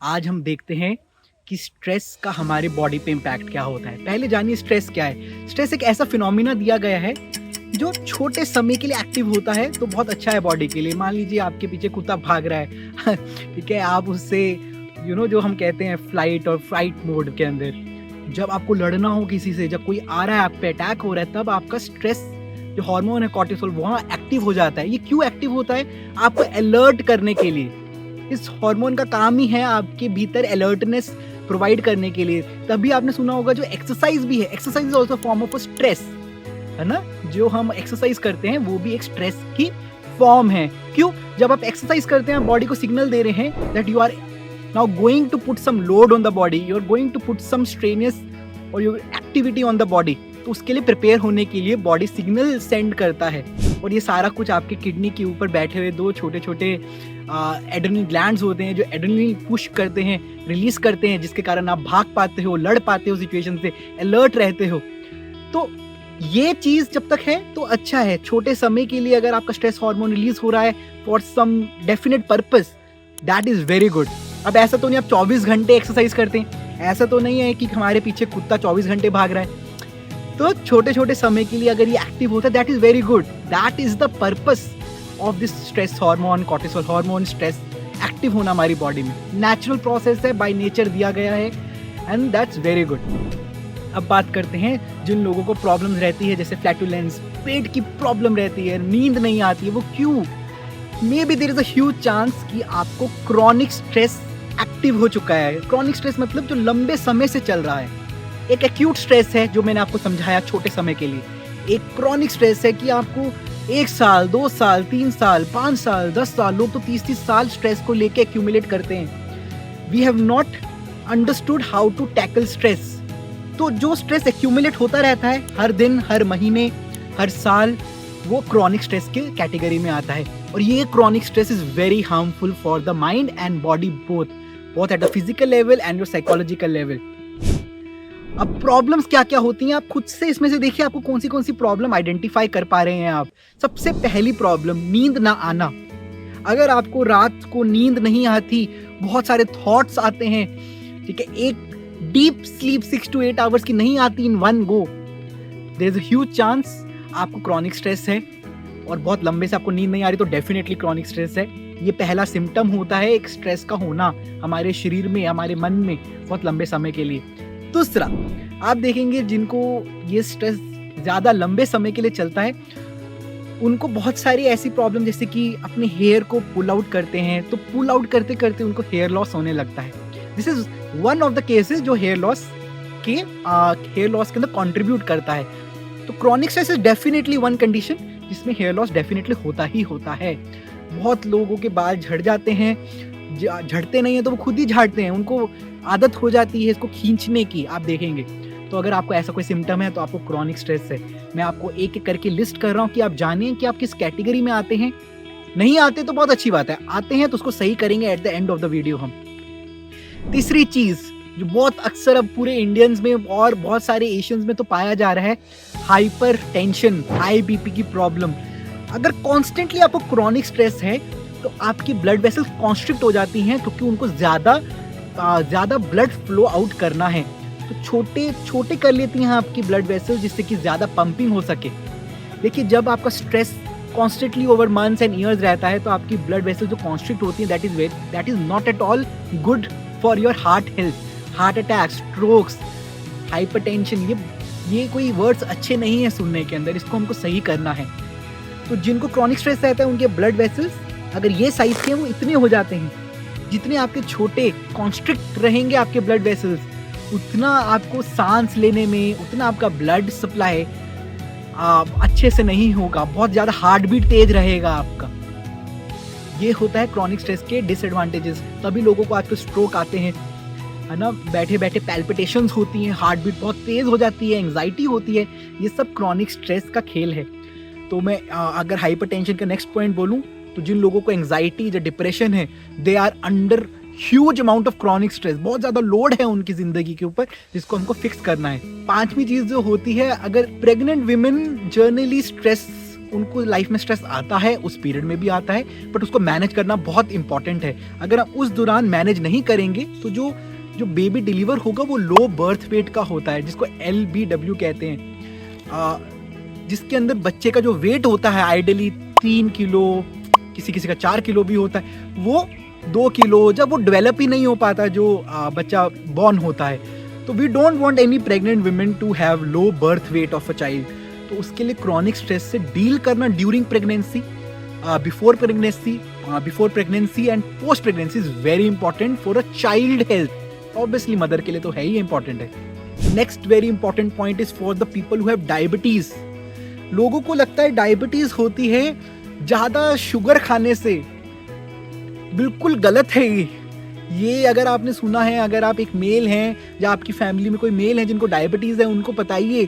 आज हम देखते हैं कि स्ट्रेस का हमारे बॉडी पे इम्पैक्ट क्या होता है। पहले जानिए स्ट्रेस क्या है। स्ट्रेस एक ऐसा फिनोमिना दिया गया है जो छोटे समय के लिए एक्टिव होता है, तो बहुत अच्छा है बॉडी के लिए। मान लीजिए आपके पीछे कुत्ता भाग रहा है ठीक है, आप उससे जो हम कहते हैं फ्लाइट और फाइट मोड के अंदर, जब आपको लड़ना हो किसी से, जब कोई आ रहा है आप पे अटैक हो रहा है, तब आपका स्ट्रेस जो हार्मोन है कॉर्टिसोल वहाँ एक्टिव हो जाता है। ये क्यों एक्टिव होता है? आपको अलर्ट करने के लिए। इस हार्मोन का काम ही है आपके भीतर अलर्टनेस प्रोवाइड करने के लिए। तभी आपने सुना होगा जो एक्सरसाइज भी है, exercise is also form of stress, है ना। जो हम एक्सरसाइज करते हैं वो भी एक स्ट्रेस की फॉर्म है। क्यों? जब आप एक्सरसाइज करते हैं बॉडी को सिग्नल दे रहे हैं that you are now going to put some load on the body, you're going to put some strenuous or your activity on the body। तो उसके लिए प्रिपेयर होने के लिए बॉडी सिग्नल सेंड करता है। और ये सारा कुछ आपके किडनी के ऊपर बैठे हुए दो छोटे छोटे एड्रेनल ग्लैंड्स होते हैं जो एड्रेनलिन पुश करते हैं, रिलीज करते हैं, जिसके कारण आप भाग पाते हो, लड़ पाते हो सिचुएशन से, अलर्ट रहते हो। तो ये चीज जब तक है तो अच्छा है। छोटे समय के लिए अगर आपका स्ट्रेस हार्मोन रिलीज हो रहा है for some definite purpose, that is very good. अब ऐसा तो नहीं आप 24 घंटे एक्सरसाइज करते हैं, ऐसा तो नहीं है कि हमारे पीछे कुत्ता 24 घंटे भाग रहा है। तो छोटे छोटे समय के लिए अगर ये एक्टिव होता है that is very good. That is the purpose of this stress hormone, cortisol hormone, stress active होना हमारी बॉडी में। नेचुरल प्रोसेस है, बाय नेचर दिया गया है, एंड दैट्स वेरी गुड। अब बात करते हैं जिन लोगों को प्रॉब्लम्स रहती है, जैसे फ्लैटुलेंस, पेट की प्रॉब्लम रहती है, नींद नहीं आती है, वो क्यों? Maybe there is a huge chance कि आपको क्रॉनिक स्ट्रेस एक्टिव हो चुका है। क्रॉनिक स्ट्रेस मतलब जो लंबे समय से चल रहा है। एक एक्यूट स्ट्रेस है जो मैंने आपको समझाया छोटे समय के लिए। एक क्रॉनिक स्ट्रेस है कि आपको 1 साल, 2 साल, 3 साल, 5 साल, 10 साल, लोग तो 30-30 साल स्ट्रेस को लेके एक्यूमुलेट करते हैं। We have not understood how to tackle stress. तो जो स्ट्रेस एक्यूमुलेट होता रहता है हर दिन, हर महीने, हर साल, वो क्रॉनिक स्ट्रेस के कैटेगरी में आता है। और ये chronic stress is very harmful for the mind and body both at the physical level and your psychological level. अब प्रॉब्लम्स क्या क्या होती हैं आप खुद से इसमें से देखिए, आपको कौन सी प्रॉब्लम आइडेंटिफाई कर पा रहे हैं आप। सबसे पहली प्रॉब्लम, नींद ना आना। अगर आपको रात को नींद नहीं आती, बहुत सारे थॉट्स आते हैं, ठीक है, एक डीप स्लीप 6 to 8 आवर्स की नहीं आती in one go, there is a huge chance आपको क्रॉनिक स्ट्रेस है। और बहुत लंबे से आपको नींद नहीं आ रही तो डेफिनेटली क्रॉनिक स्ट्रेस है। ये पहला सिम्टम होता है एक स्ट्रेस का होना हमारे शरीर में, हमारे मन में बहुत लंबे समय के लिए। दूसरा, आप देखेंगे जिनको ये स्ट्रेस ज़्यादा लंबे समय के लिए चलता है, उनको बहुत सारी ऐसी प्रॉब्लम, जैसे कि अपने हेयर को पुल आउट करते हैं, तो पुल आउट करते करते उनको हेयर लॉस होने लगता है। This is one of the cases जो हेयर लॉस के अंदर कॉन्ट्रीब्यूट करता है। तो chronic stress is definitely one condition जिसमें हेयर लॉस डेफिनेटली होता ही होता है। बहुत लोगों के बाल झड़ जाते हैं, झड़ते नहीं है तो वो खुद ही झाड़ते हैं, उनको आदत हो जाती है इसको खींचने की, आप देखेंगे। तो अगर आपको ऐसा कोई सिम्टम है तो आपको क्रॉनिक स्ट्रेस है। मैं आपको एक एक करके लिस्ट कर रहा हूँ कि आप जानें कि आप किस कैटेगरी में आते हैं। नहीं आते तो बहुत अच्छी बात है, आते हैं तो उसको सही करेंगे at the end of the video हम। तीसरी चीज जो बहुत अक्सर अब पूरे इंडियंस में और बहुत सारे एशियंस में तो पाया जा रहा है, हाइपर टेंशन, हाई बीपी की प्रॉब्लम। अगर कॉन्स्टेंटली आपको क्रॉनिक स्ट्रेस है तो आपकी ब्लड वेसल्स कॉन्स्ट्रिक्ट हो जाती हैं, क्योंकि उनको ज़्यादा ब्लड फ्लो आउट करना है। तो छोटे छोटे कर लेती हैं आपकी ब्लड वेसल्स, जिससे कि ज़्यादा पंपिंग हो सके। देखिए, जब आपका stress constantly over months and years रहता है तो आपकी ब्लड वेसल्स जो कॉन्स्ट्रिक्ट होती हैं, that is not at all good for your heart health. Heart attack, strokes, hypertension, ये कोई वर्ड्स अच्छे नहीं है सुनने के अंदर, इसको हमको सही करना है। तो जिनको क्रॉनिक स्ट्रेस रहता है उनके ब्लड वेसल्स अगर ये साइज के हैं वो इतने हो जाते हैं, जितने आपके छोटे कॉन्स्ट्रिक्ट रहेंगे आपके ब्लड वेसल्स, उतना आपको सांस लेने में, उतना आपका ब्लड सप्लाई अच्छे से नहीं होगा, बहुत ज़्यादा हार्ट बीट तेज रहेगा आपका। ये होता है क्रॉनिक स्ट्रेस के डिसएडवांटेजेस। तभी लोगों को आजकल स्ट्रोक आते हैं, है ना, बैठे बैठे पैल्पिटेशंस होती हैं, हार्ट बीट बहुत तेज हो जाती है, एंग्जाइटी होती है। ये सब क्रॉनिक स्ट्रेस का खेल है। तो मैं अगर हाइपरटेंशन का नेक्स्ट पॉइंट बोलूं तो जिन लोगों को एंग्जाइटी या डिप्रेशन है, they are under huge amount of chronic stress. बहुत ज़्यादा लोड है उनकी ज़िंदगी के ऊपर, जिसको हमको फिक्स करना है। पांचवी चीज़ जो होती है, अगर प्रेग्नेंट विमेन जर्नली स्ट्रेस उनको लाइफ में स्ट्रेस आता है, उस पीरियड में भी आता है, बट उसको मैनेज करना बहुत इंपॉर्टेंट है। अगर हम उस दौरान मैनेज नहीं करेंगे तो जो बेबी डिलीवर होगा वो लो बर्थ वेट का होता है, जिसको LBW कहते हैं, जिसके अंदर बच्चे का जो वेट होता है आइडियली 3 किलो, किसी किसी का 4 किलो भी होता है, वो 2 किलो, जब वो डेवलप ही नहीं हो पाता जो बच्चा बॉर्न होता है। तो we don't want any pregnant women to have low birth weight of a child. तो उसके लिए क्रॉनिक स्ट्रेस से डील करना during pregnancy, before pregnancy and post pregnancy is very important for a child health. Obviously mother के लिए तो है ही इंपॉर्टेंट है। Next very important point is for the people who have diabetes. लोगों को लगता है डायबिटीज होती है ज्यादा शुगर खाने से, बिल्कुल गलत है ये। अगर आपने सुना है, अगर आप एक मेल हैं या आपकी फैमिली में कोई मेल है जिनको डायबिटीज है, उनको बताइए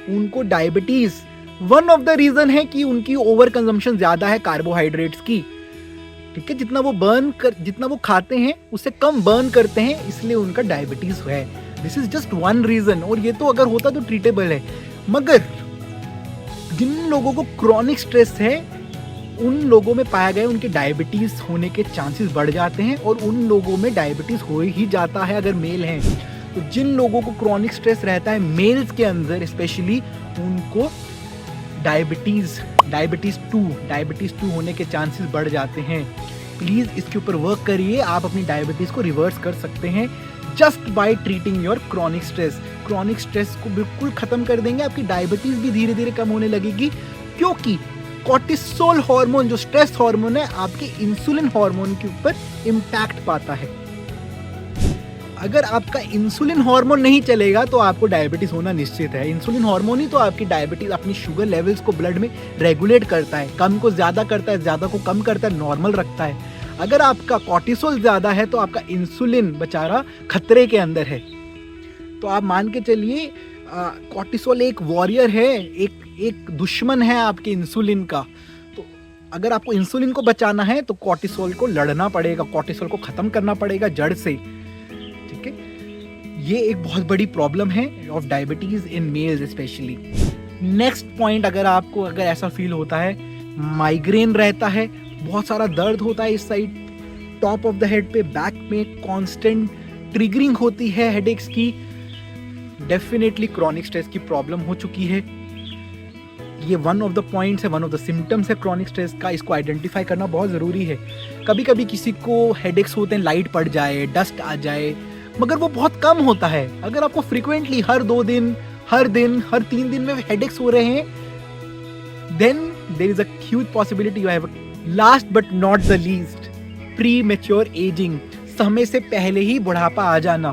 उनको diabetes one of the reason है कि उनकी ओवर कंजम्पशन ज्यादा है कार्बोहाइड्रेट्स की। ठीक है, जितना वो खाते हैं उससे कम बर्न करते हैं, इसलिए उनका डायबिटीज है। This is just one reason, और ये तो अगर होता तो ट्रीटेबल है। मगर जिन लोगों को क्रॉनिक स्ट्रेस है उन लोगों में पाया गया उनके डायबिटीज होने के चांसेस बढ़ जाते हैं, और उन लोगों में डायबिटीज हो ही जाता है अगर मेल हैं। तो जिन लोगों को क्रॉनिक स्ट्रेस रहता है मेल्स के अंदर स्पेशली, उनको डायबिटीज 2 होने के चांसेस बढ़ जाते हैं। प्लीज इसके ऊपर वर्क करिए, आप अपनी डायबिटीज को रिवर्स कर सकते हैं just by treating your chronic stress. Chronic stress को बिल्कुल खत्म कर देंगे, आपकी डायबिटीज भी धीरे धीरे कम होने लगेगी, क्योंकि कॉर्टिसोल हार्मोन जो स्ट्रेस हार्मोन है आपके इंसुलिन हार्मोन के ऊपर इम्पैक्ट पाता है। अगर आपका इंसुलिन हार्मोन नहीं चलेगा तो आपको डायबिटीज होना निश्चित है। इंसुलिन हार्मोन ही तो आपकी डायबिटीज, अपनी शुगर लेवल्स को ब्लड में रेगुलेट करता है, कम को ज्यादा करता है, ज्यादा को कम करता है, नॉर्मल रखता है। अगर आपका कॉर्टिसोल ज्यादा है तो आपका इंसुलिन बेचारा खतरे के अंदर है। तो आप मान के चलिए कॉर्टिसोल एक वॉरियर है, एक दुश्मन है आपके इंसुलिन का। तो अगर आपको इंसुलिन को बचाना है तो कॉर्टिसोल को लड़ना पड़ेगा, कॉर्टिसोल को खत्म करना पड़ेगा जड़ से। ठीक है, ये एक बहुत बड़ी प्रॉब्लम है of diabetes in males specially. Next point, अगर ऐसा फील होता है, माइग्रेन रहता है, बहुत सारा दर्द होता है इस side top of the head पे, बैक में कांस्टेंट ट्रिगरिंग होती है हेडेक्स की, डेफिनेटली क्रॉनिक स्ट्रेस की प्रॉब्लम हो चुकी है। ये वन ऑफ द पॉइंट्स है, वन ऑफ द सिम्टम्स है क्रॉनिक स्ट्रेस का। इसको आइडेंटिफाई करना बहुत ज़रूरी है। कभी कभी किसी को हेडेक्स होते हैं, लाइट पड़ जाए, डस्ट आ जाए, मगर वो बहुत कम होता है। अगर आपको फ्रीक्वेंटली हर 2 दिन, हर 3 दिन में हेडेक्स हो रहे हैं, then there is a huge possibility you have. Last but not the least, premature ageing, समय से पहले ही बुढ़ापा आ जाना।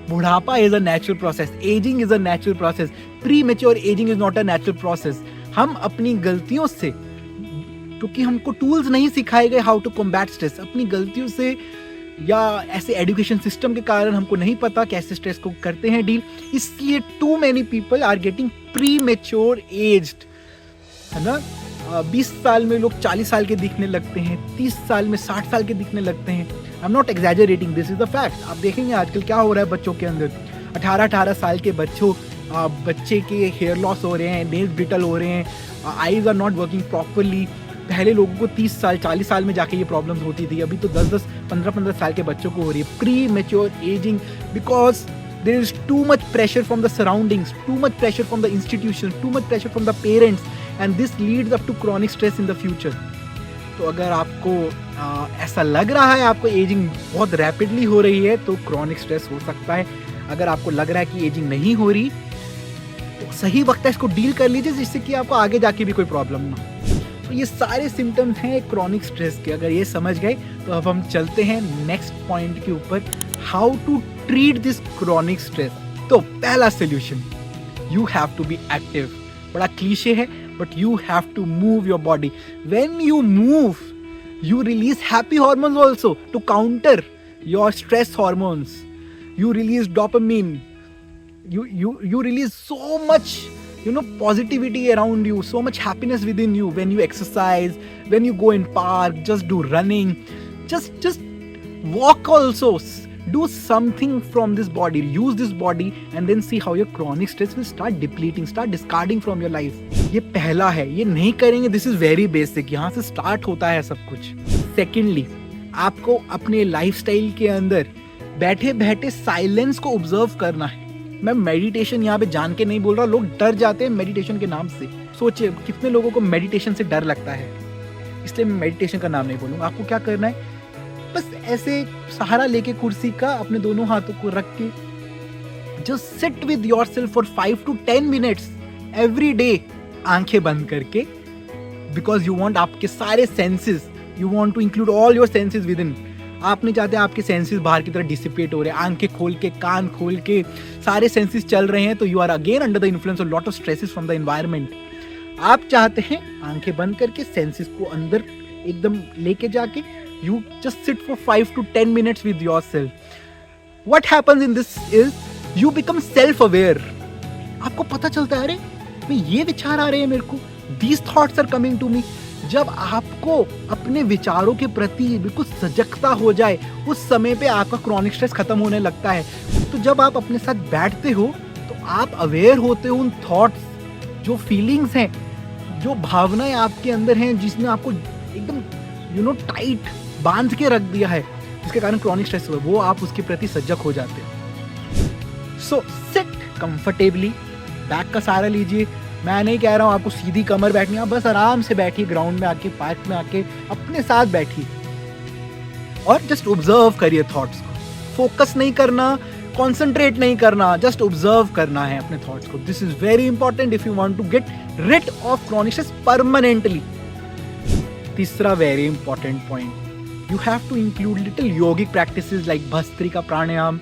बुढ़ापा is a natural process, ageing is a natural process, premature ageing is not a natural process. हम अपनी गलतियों से, क्योंकि हमको टूल्स नहीं सिखाए गए हाउ टू कॉम्बैट स्ट्रेस, अपनी गलतियों से या ऐसे एजुकेशन सिस्टम के कारण हमको नहीं पता कैसे स्ट्रेस को करते हैं डील, इसलिए too many people are getting premature aged, है ना। 20 साल में लोग 40 साल के दिखने लगते हैं, 30 साल में 60 साल के दिखने लगते हैं। I am not exaggerating, this is the fact. आप देखेंगे आजकल क्या हो रहा है बच्चों के अंदर, 18 साल के बच्चे के हेयर लॉस हो रहे हैं, नेल्स ब्रिटल हो रहे हैं, eyes are not working properly. पहले लोगों को 30 साल 40 साल में जाके ये प्रॉब्लम्स होती थी, अभी तो 10 15 साल के बच्चों को हो रही है pre mature ageing, because there is too much pressure from the surroundings, too much pressure from the institutions, too much pressure from the parents, and this leads up to chronic stress in the future. तो अगर आपको ऐसा लग रहा है आपको ageing बहुत rapidly हो रही है तो क्रॉनिक स्ट्रेस हो सकता है। अगर आपको लग रहा है कि एजिंग नहीं हो रही तो सही वक्त है इसको डील कर लीजिए, जिससे कि आपको आगे जाके भी कोई प्रॉब्लम ना हो। तो ये सारे सिम्टम्स हैं क्रॉनिक स्ट्रेस के। अगर ये समझ गए तो अब हम चलते हैं नेक्स्ट पॉइंट के ऊपर, how to treat this chronic stress. तो पहला solution, you have to be active. बड़ा क्लीशे है but you have to move your body. When you move you release happy hormones also to counter your stress hormones. You release dopamine, you release so much positivity around you, so much happiness within you when you exercise, when you go in park, just do running, just walk also, Do something from this body, use this body and then see how your chronic stress will start depleting, start discarding from your life. ये पहला है, ये नहीं करेंगे, this is very basic, यहाँ से start होता है सब कुछ. Secondly, आपको अपने लाइफस्टाइल के अंदर बैठे बैठे साइलेंस को ऑब्जर्व करना है. मैं मेडिटेशन यहाँ पे जान के नहीं बोल रहा, लोग डर जाते हैं मेडिटेशन के नाम से. सोचिए कितने लोगों को मेडिटेशन से डर लगता है, इसलिए मैं मेडिटेशन का नाम नहीं बोलूँगा. आपको क्या करना है, बस ऐसे सहारा लेके कुर्सी का अपने दोनों हाथों को रख के just sit with yourself for 5 to 10 minutes every day, आंखें बंद करके. बिकॉज यू वांट आपके सारे senses, you want to include all your senses within. आप नहीं चाहते आपके सेंसेस बाहर की तरफ डिसिपेट हो रहे हैं. आंखें खोल के, कान खोल के सारे सेंसेस चल रहे हैं, तो you are again under the influence of lot of stresses from the environment. आप चाहते हैं आंखें बंद करके सेंसेस को अंदर एकदम लेके जाके you just sit for 5 to 10 minutes with yourself. What happens in this is you become self-aware. आपको पता चलता है, अरे मैं ये विचार आ रहे हैं मेरे को, these thoughts are coming to me. जब आपको अपने विचारों के प्रति बिल्कुल सजगता हो जाए, उस समय पे आपका क्रॉनिक स्ट्रेस खत्म होने लगता है. तो जब आप अपने साथ बैठते हो तो आप अवेयर होते हो उन थॉट्स, जो फीलिंग्स हैं, जो भावनाएं आपके अंदर हैं, जिसने आपको एकदम टाइट बांध के रख दिया है, जिसके कारण क्रॉनिक स्ट्रेस हुआ, वो आप उसके प्रति सजग हो जाते हैं. सो सिट कंफर्टेबली, बैक का सहारा लीजिए. मैं नहीं कह रहा हूँ आपको सीधी कमर बैठनी है, आप बस आराम से बैठिए, ग्राउंड में आके, पार्क में आके अपने साथ बैठिए और जस्ट ऑब्जर्व करिए थॉट्स को. फोकस नहीं करना, कॉन्सेंट्रेट नहीं करना, जस्ट ऑब्जर्व करना है अपने थॉट्स को. This is very important if you want to get rid of chronic stress permanently. तीसरा very important point, you have to include little yogic practices like bhastrika pranayama.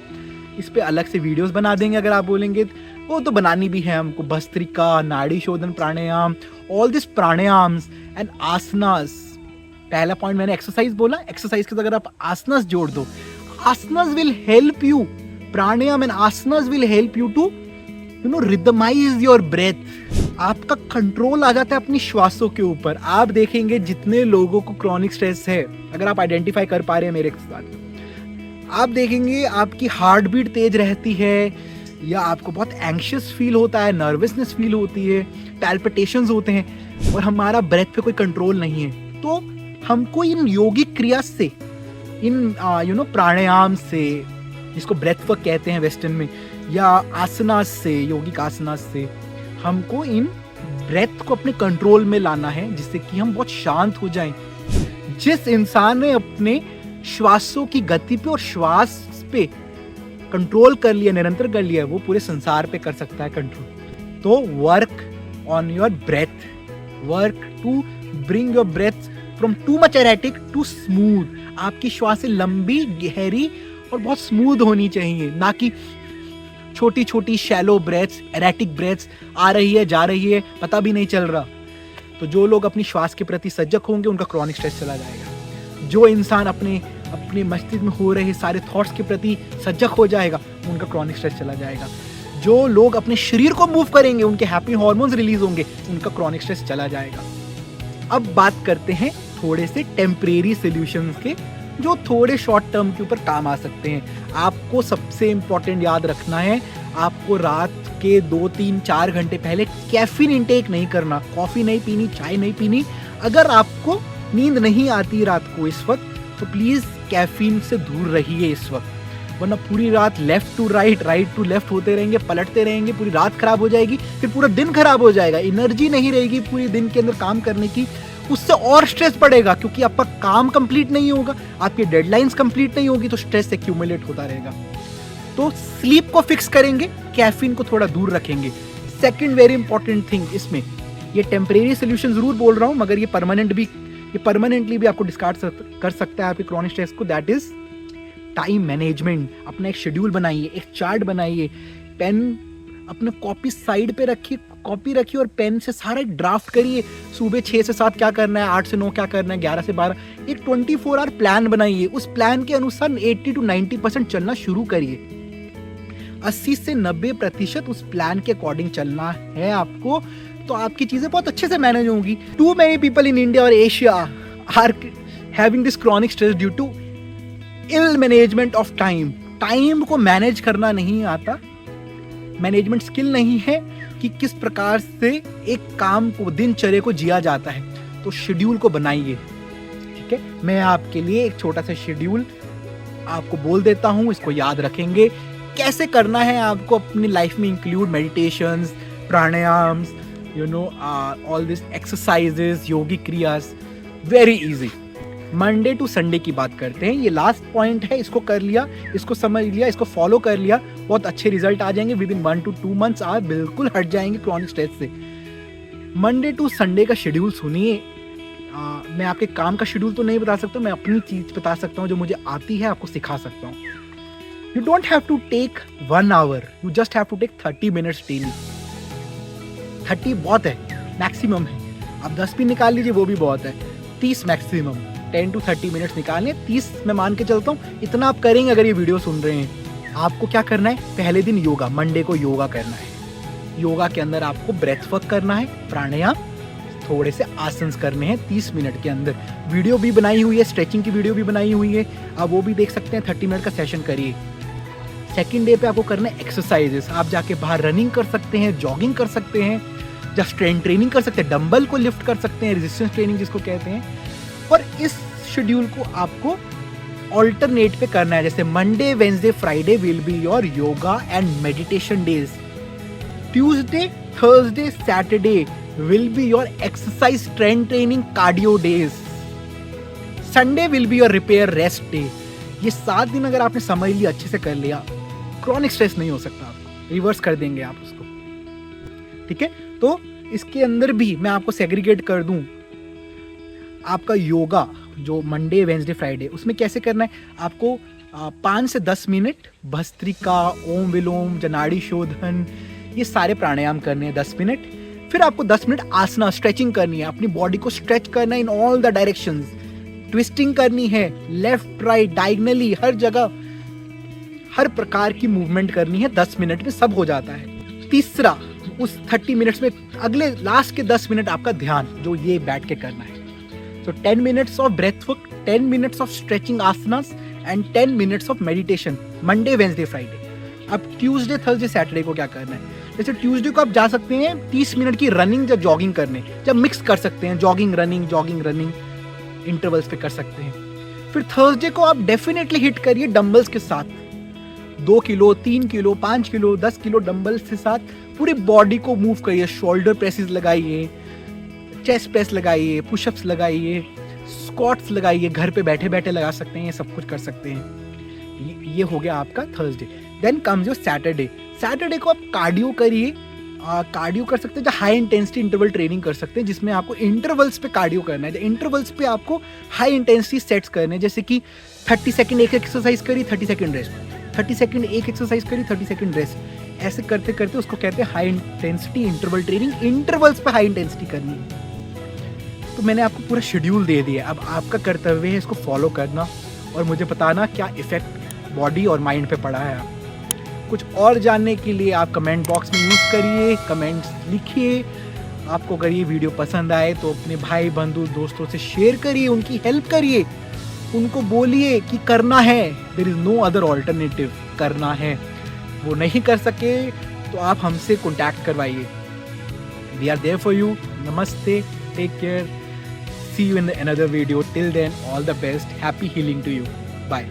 इस पे अलग से वीडियोस बना देंगे अगर आप बोलेंगे, वो तो बनानी भी है हमको. भस्त्रिका, नाड़ी शोधन प्राणायाम, ऑल दिस प्राणायाम्स एंड आसनास. पहला पॉइंट मैंने एक्सरसाइज बोला, एक्सरसाइज के साथ अगर आप आसनास जोड़ दो, asanas will help you, pranayama and asanas will help you to rhythmize your breath. आपका कंट्रोल आ जाता है अपनी श्वासों के ऊपर. आप देखेंगे जितने लोगों को क्रॉनिक स्ट्रेस है, अगर आप आइडेंटिफाई कर पा रहे हैं मेरे साथ, आप देखेंगे आपकी हार्ट बीट तेज रहती है, या आपको बहुत एंग्शियस फील होता है, नर्वसनेस फील होती है, पैल्पिटेशंस होते हैं, और हमारा ब्रेथ पे कोई कंट्रोल नहीं है. तो हमको इन योगिक क्रिया से, इन प्राणायाम से, जिसको ब्रेथ वर्क कहते हैं वेस्टर्न में, या आसनास से, योगिक आसनास से, हमको इन ब्रेथ को अपने कंट्रोल में लाना है, जिससे कि हम बहुत शांत हो जाएं. जिस इंसान ने अपने श्वासों की गति पे और श्वास पे कंट्रोल कर लिया, निरंतर कर लिया, वो पूरे संसार पे कर सकता है कंट्रोल. तो work on your breath, work to bring your breath from too much erratic to smooth. आपकी श्वासें लंबी, गहरी और बहुत स्मूथ होनी चाहिए, ना कि छोटी छोटी शैलो ब्रेथ्स, एरेटिक ब्रेथ्स आ रही है, जा रही है, पता भी नहीं चल रहा. तो जो लोग अपनी श्वास के प्रति सजग होंगे, उनका क्रॉनिक स्ट्रेस चला जाएगा. जो इंसान अपने मस्तिष्क में हो रहे सारे थॉट्स के प्रति सजग हो जाएगा, उनका क्रॉनिक स्ट्रेस चला जाएगा. जो लोग अपने शरीर को मूव करेंगे, उनके हैप्पी हार्मोन्स रिलीज होंगे, उनका क्रॉनिक स्ट्रेस चला जाएगा. अब बात करते हैं थोड़े से टेम्परेरी सॉल्यूशंस के, जो थोड़े शॉर्ट टर्म के ऊपर काम आ सकते हैं. आपको सबसे इम्पोर्टेंट याद रखना है, आपको रात के 2, 3, 4 घंटे पहले कैफीन इंटेक नहीं करना. कॉफ़ी नहीं पीनी, चाय नहीं पीनी. अगर आपको नींद नहीं आती रात को इस वक्त, तो प्लीज़ कैफीन से दूर रहिए इस वक्त, वरना पूरी रात left to right, right to left होते रहेंगे, पलटते रहेंगे, पूरी रात खराब हो जाएगी, फिर पूरा दिन खराब हो जाएगा. एनर्जी नहीं रहेगी पूरी दिन के अंदर काम करने की. उससे और स्ट्रेस बढ़ेगा, क्योंकि आपका काम कंप्लीट नहीं होगा, आपकी डेडलाइंस कंप्लीट नहीं होगी, तो स्ट्रेस एक्यूमुलेट होता रहेगा. तो स्लीप को फिक्स करेंगे, कैफीन को थोड़ा दूर रखेंगे. सेकंड वेरी इंपॉर्टेंट थिंग इसमें, ये टेम्परेरी सोल्यूशन जरूर बोल रहा हूँ, मगर ये परमानेंटली भी आपको डिस्कार्ड कर सकता है आपके क्रॉनिक स्ट्रेस को. That is time management. अपना एक शेड्यूल बनाइए, एक चार्ट बनाइए, पेन अपने कॉपी साइड पे रखिए, कॉपी रखिए और पेन से सारा ड्राफ्ट करिए. सुबह 6 से 7 क्या करना है, 8 से 9 क्या करना है, 11 से 12, एक 24 आवर प्लान बनाइए. उस प्लान के अनुसार 80 to 90% चलना शुरू करिए. 80 से 90% उस प्लान के अकॉर्डिंग चलना है आपको, तो आपकी चीजें बहुत अच्छे से मैनेज होंगी. Too many people in India और Asia are having this chronic stress due to ill management of time. Time को मैनेज करना नहीं आता, मैनेजमेंट स्किल नहीं है कि किस प्रकार से एक काम को, दिनचर्या को जिया जाता है, तो शेड्यूल को बनाइए। ठीक है, मैं आपके लिए एक छोटा सा शेड्यूल आपको बोल देता हूँ, इसको याद रखेंगे। कैसे करना है आपको अपनी लाइफ में include meditations, pranayamas, all this exercises, yogic kriyas, very easy. Monday to Sunday की बात करते हैं, ये लास्ट पॉइंट है। इसको कर लिया, इसको समझ लिया, इसको फॉलो कर लिया, बहुत अच्छे रिजल्ट आ जाएंगे। विद इन 1 to 2 months आप बिल्कुल हट जाएंगे क्रॉनिक स्ट्रेस से। मंडे टू संडे का शेड्यूल सुनिए। मैं आपके काम का शेड्यूल तो नहीं बता सकता, मैं अपनी चीज बता सकता हूँ जो मुझे आती है, आपको सिखा सकता हूँ। You don't have to take 1 hour, you just have to take 30 minutes डेली। 30 बहुत है, मैक्सिमम है। आप 10 भी निकाल लीजिए, वो भी बहुत है। 30 मैक्सिमम, 10 to 30 minutes निकालने। 30 मैं मान के चलता हूँ, इतना आप करेंगे अगर ये वीडियो सुन रहे हैं। आपको क्या करना है, पहले दिन योगा, मंडे को योगा करना है। योगा के अंदर आपको ब्रेथ वर्क करना है, प्राणायाम, थोड़े से आसन करने हैं 30 मिनट के अंदर। वीडियो भी बनाई हुई है, स्ट्रेचिंग की वीडियो भी बनाई हुई है, आप वो भी देख सकते हैं। 30 मिनट का सेशन करिए। सेकंड डे पे आपको करना है एक्सरसाइजेस। आप जाके बाहर रनिंग कर सकते हैं, जॉगिंग कर सकते हैं, या स्ट्रेंथ ट्रेनिंग कर सकते हैं, डंबल को लिफ्ट कर सकते हैं, रेजिस्टेंस ट्रेनिंग जिसको कहते हैं। और इस शेड्यूल को आपको ऑल्टरनेट पे करना है, जैसे Monday, Wednesday, Friday will be your yoga and meditation days. Tuesday, Thursday, Saturday will be your exercise, strength training, cardio days. Sunday will be your repair, rest day. ये 7 दिन अगर आपने समझ लिया, अच्छे से कर लिया, क्रॉनिक स्ट्रेस नहीं हो सकता। आपको रिवर्स कर देंगे आप उसको। ठीक है, तो इसके अंदर भी मैं आपको सेग्रीगेट कर दूं। आपका योगा जो मंडे, वेंसडे, फ्राइडे, उसमें कैसे करना है, आपको 5 से 10 मिनट भस्त्रिका, ओम विलोम, जनाड़ी शोधन, ये सारे प्राणायाम करने हैं 10 मिनट। फिर आपको 10 मिनट आसना, स्ट्रेचिंग करनी है, अपनी बॉडी को स्ट्रेच करना है in all the directions, twisting करनी है, लेफ्ट राइट डायगनली, हर जगह हर प्रकार की मूवमेंट करनी है। 10 मिनट में सब हो जाता है। तीसरा, उस 30 मिनट्स में अगले लास्ट के 10 मिनट आपका ध्यान, जो ये बैठ के करना है। तो 10 minutes of breath work, 10 minutes of stretching asanas and 10 minutes of meditation, Monday, Wednesday, Friday. अब ट्यूसडे, थर्सडे, सैटरडे को क्या करना है, जैसे ट्यूसडे को आप जा सकते हैं 30 मिनट की रनिंग या जॉगिंग करने, जब मिक्स कर सकते हैं, जॉगिंग रनिंग इंटरवल्स पे कर सकते हैं। फिर थर्सडे को आप डेफिनेटली हिट करिए डंबल्स के साथ, 2 kilo, 3 kilo, 5 kilo, 10 kilo dumbbells के साथ पूरी बॉडी को मूव करिए। शोल्डर प्रेसेस लगाइए, चेस्ट प्रेस लगाइए, पुशअप्स लगाइए, स्क्वाट्स लगाइए, घर पे बैठे बैठे लगा सकते हैं, ये सब कुछ कर सकते हैं। ये हो गया आपका Thursday. Then comes your Saturday. Saturday को आप कार्डियो करिए। कार्डियो कर सकते हैं, हाई इंटेंसिटी इंटरवल ट्रेनिंग कर सकते हैं, जिसमें आपको इंटरवल्स पे कार्डियो करना है। इंटरवल्स पे आपको हाई इंटेंसिटी सेट्स करने हैं, जैसे कि 30 सेकंड एक एक्सरसाइज करी, 30 सेकंड रेस्ट, 30 सेकंड एक एक्सरसाइज करी, 30 सेकंड रेस्ट। ऐसे करते करते उसको कहते हैं high intensity interval training. Intervals पे हाई इंटेंसिटी करनी है। तो मैंने आपको पूरा शेड्यूल दे दिया, अब आपका कर्तव्य है इसको फॉलो करना और मुझे बताना क्या इफेक्ट बॉडी और माइंड पे पड़ा है। कुछ और जानने के लिए आप कमेंट बॉक्स में यूज़ करिए, कमेंट्स लिखिए। आपको अगर ये वीडियो पसंद आए तो अपने भाई बंधु दोस्तों से शेयर करिए, उनकी हेल्प करिए, उनको बोलिए कि करना है, there is no other alternative, करना है। वो नहीं कर सके तो आप हमसे कॉन्टैक्ट करवाइए। We are there for you. Namaste, take care, see you in another video. Till then, all the best, happy healing to you, bye.